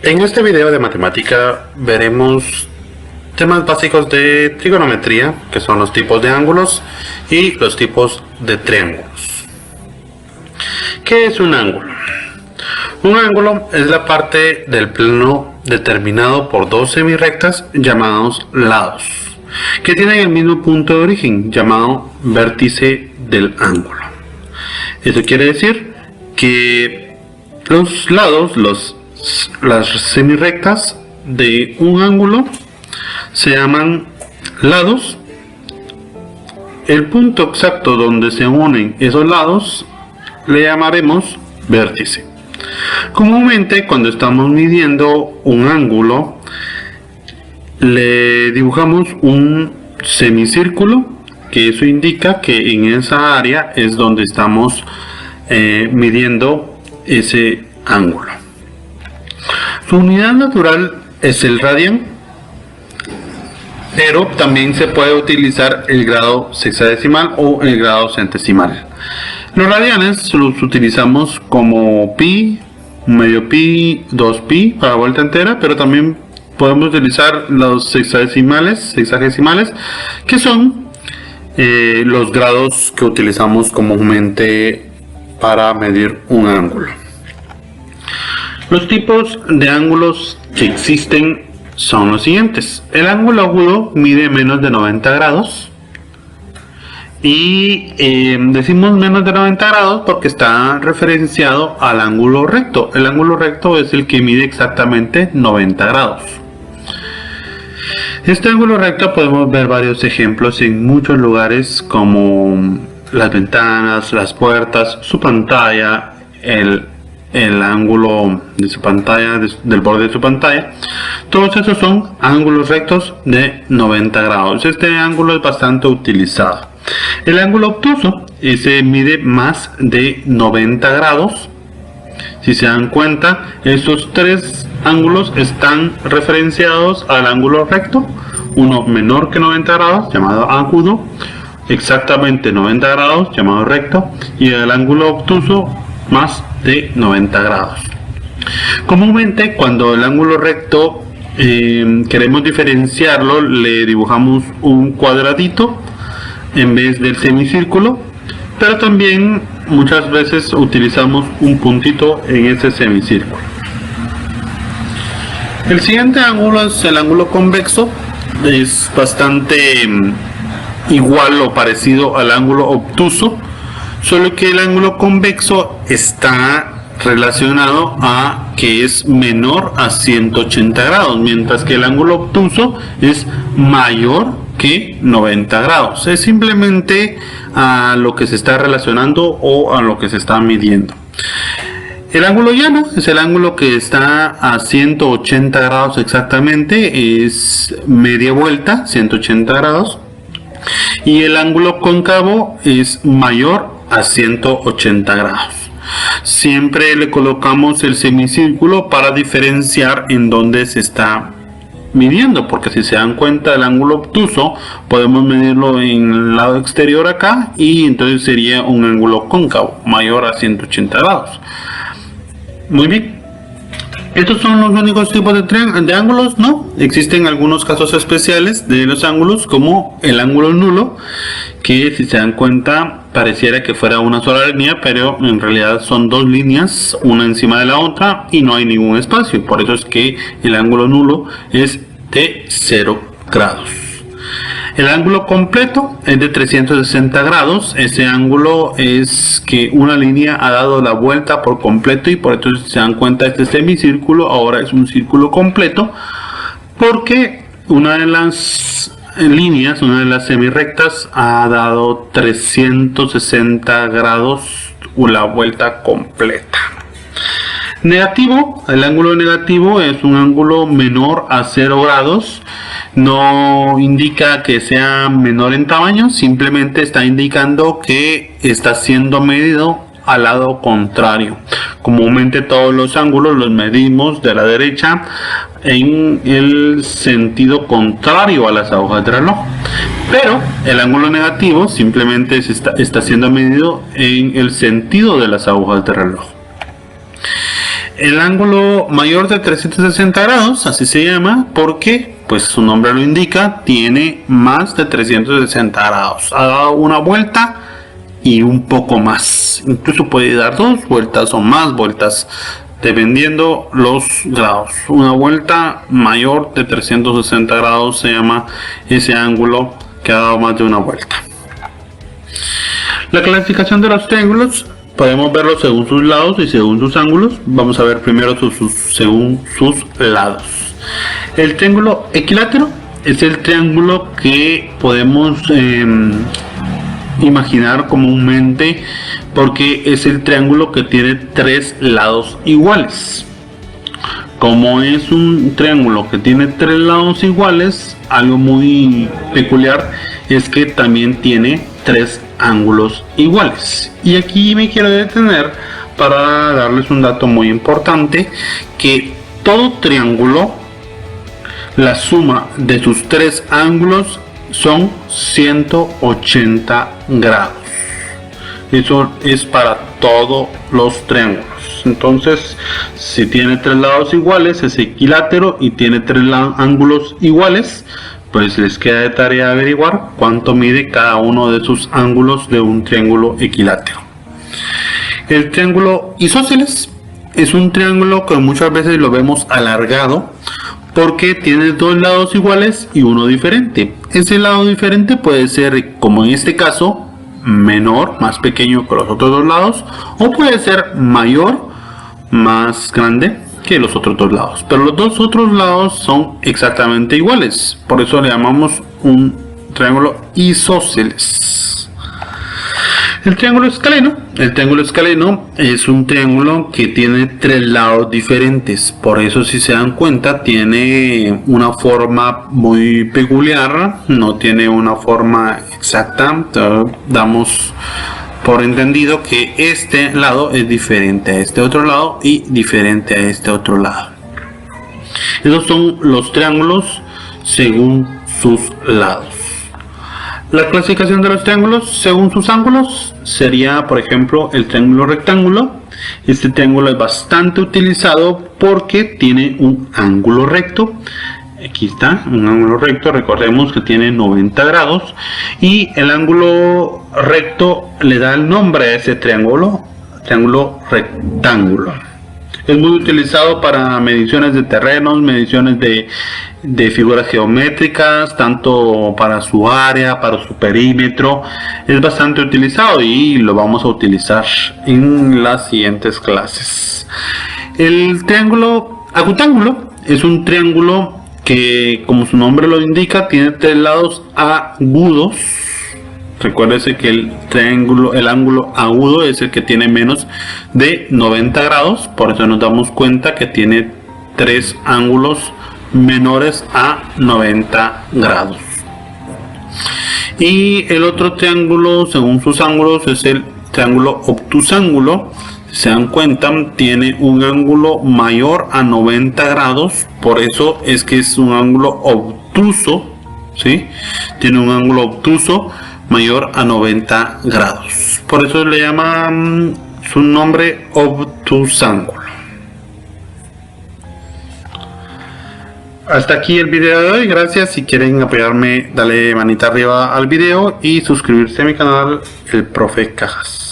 En este video de matemática veremos temas básicos de trigonometría, que son los tipos de ángulos y los tipos de triángulos. ¿Qué es un ángulo? Un ángulo es la parte del plano determinado por dos semirrectas llamados lados, que tienen el mismo punto de origen llamado vértice del ángulo. Eso quiere decir que los lados, las semirrectas de un ángulo se llaman lados. El punto exacto donde se unen esos lados le llamaremos vértice. Comúnmente, cuando estamos midiendo un ángulo, le dibujamos un semicírculo, que eso indica que en esa área es donde estamos midiendo ese ángulo. Su unidad natural es el radian, pero también se puede utilizar el grado sexagesimal o el grado centesimal. Los radianes los utilizamos como pi, medio pi, 2pi para vuelta entera, pero también podemos utilizar los sexagesimales, que son los grados que utilizamos comúnmente para medir un ángulo. Los tipos de ángulos que existen son los siguientes. El ángulo agudo mide menos de 90 grados. Y decimos menos de 90 grados porque está referenciado al ángulo recto. El ángulo recto es el que mide exactamente 90 grados. Este ángulo recto podemos ver varios ejemplos en muchos lugares, como las ventanas, las puertas, su pantalla, el ángulo de su pantalla, del borde de su pantalla. Todos esos son ángulos rectos de 90 grados. Este ángulo es bastante utilizado. El ángulo obtuso, ese mide más de 90 grados. Si se dan cuenta, estos tres ángulos están referenciados al ángulo recto. Uno menor que 90 grados, llamado agudo, exactamente 90 grados, llamado recto, y el ángulo obtuso más de 90 grados. Comúnmente, cuando el ángulo recto queremos diferenciarlo, le dibujamos un cuadradito en vez del semicírculo, pero también muchas veces utilizamos un puntito en ese semicírculo. El siguiente ángulo es el ángulo convexo. Es bastante igual o parecido al ángulo obtuso, solo que el ángulo convexo está relacionado a que es menor a 180 grados, mientras que el ángulo obtuso es mayor que 90 grados. Es simplemente a lo que se está relacionando o a lo que se está midiendo. El ángulo llano es el ángulo que está a 180 grados exactamente, es media vuelta, 180 grados. Y el ángulo cóncavo es mayor a 180 grados. Siempre le colocamos el semicírculo para diferenciar en dónde se está midiendo, porque si se dan cuenta, el ángulo obtuso podemos medirlo en el lado exterior acá, y entonces sería un ángulo cóncavo mayor a 180 grados. Muy bien. ¿Estos son los únicos tipos de ángulos? No, existen algunos casos especiales de los ángulos, como el ángulo nulo, que si se dan cuenta pareciera que fuera una sola línea, pero en realidad son dos líneas, una encima de la otra, y no hay ningún espacio. Por eso es que el ángulo nulo es de 0 grados. El ángulo completo es de 360 grados. Ese ángulo es que una línea ha dado la vuelta por completo, y por eso, si se dan cuenta, este semicírculo ahora es un círculo completo, porque una de las líneas, una de las semirrectas, ha dado 360 grados la vuelta completa. Negativo, el ángulo negativo es un ángulo menor a 0 grados. No indica que sea menor en tamaño, simplemente está indicando que está siendo medido al lado contrario. Comúnmente todos los ángulos los medimos de la derecha en el sentido contrario a las agujas de reloj, pero el ángulo negativo simplemente está siendo medido en el sentido de las agujas de reloj. El ángulo mayor de 360 grados, así se llama, porque pues su nombre lo indica, tiene más de 360 grados. Ha dado una vuelta y un poco más. Incluso puede dar 2 vueltas o más vueltas, dependiendo los grados. Una vuelta mayor de 360 grados se llama ese ángulo que ha dado más de una vuelta. La clasificación de los triángulos podemos verlos según sus lados y según sus ángulos. Vamos a ver primero según sus lados. El triángulo equilátero es el triángulo que podemos imaginar comúnmente, porque es el triángulo que tiene 3 lados iguales. Como es un triángulo que tiene 3 lados iguales, algo muy peculiar es que también tiene 3 ángulos iguales. Y aquí me quiero detener para darles un dato muy importante, que todo triángulo, la suma de sus 3 ángulos son 180 grados. Eso es para todos los triángulos. Entonces, si tiene 3 lados iguales, es equilátero y tiene 3 ángulos iguales, pues les queda de tarea averiguar cuánto mide cada uno de sus ángulos de un triángulo equilátero. El triángulo isósceles es un triángulo que muchas veces lo vemos alargado, porque tiene 2 lados iguales y uno diferente. Ese lado diferente puede ser, como en este caso, menor, más pequeño que los otros 2 lados, o puede ser mayor, más grande que los otros 2 lados. Pero los 2 otros lados son exactamente iguales. Por eso le llamamos un triángulo isósceles. El triángulo escaleno. El triángulo escaleno es un triángulo que tiene 3 lados diferentes. Por eso, si se dan cuenta, tiene una forma muy peculiar. No tiene una forma exacta. Damos por entendido que este lado es diferente a este otro lado y diferente a este otro lado. Esos son los triángulos según sus lados. La clasificación de los triángulos según sus ángulos sería, por ejemplo, el triángulo rectángulo. Este triángulo es bastante utilizado porque tiene un ángulo recto. Aquí está, un ángulo recto. Recordemos que tiene 90 grados. Y el ángulo recto le da el nombre a ese triángulo, triángulo rectángulo. Es muy utilizado para mediciones de terrenos, mediciones de figuras geométricas, tanto para su área, para su perímetro. Es bastante utilizado y lo vamos a utilizar en las siguientes clases. El triángulo acutángulo es un triángulo que, como su nombre lo indica, tiene 3 lados agudos. Recuérdese que el ángulo agudo es el que tiene menos de 90 grados, por eso nos damos cuenta que tiene 3 ángulos menores a 90 grados. Y el otro triángulo según sus ángulos es el triángulo obtusángulo. Si se dan cuenta, tiene un ángulo mayor a 90 grados, por eso es que es un ángulo obtuso, ¿sí? Tiene un ángulo obtuso mayor a 90 grados. Por eso le llaman su nombre obtusángulo. Hasta aquí el video de hoy. Gracias. Si quieren apoyarme, dale manita arriba al video y suscribirse a mi canal, el Profe Cajas.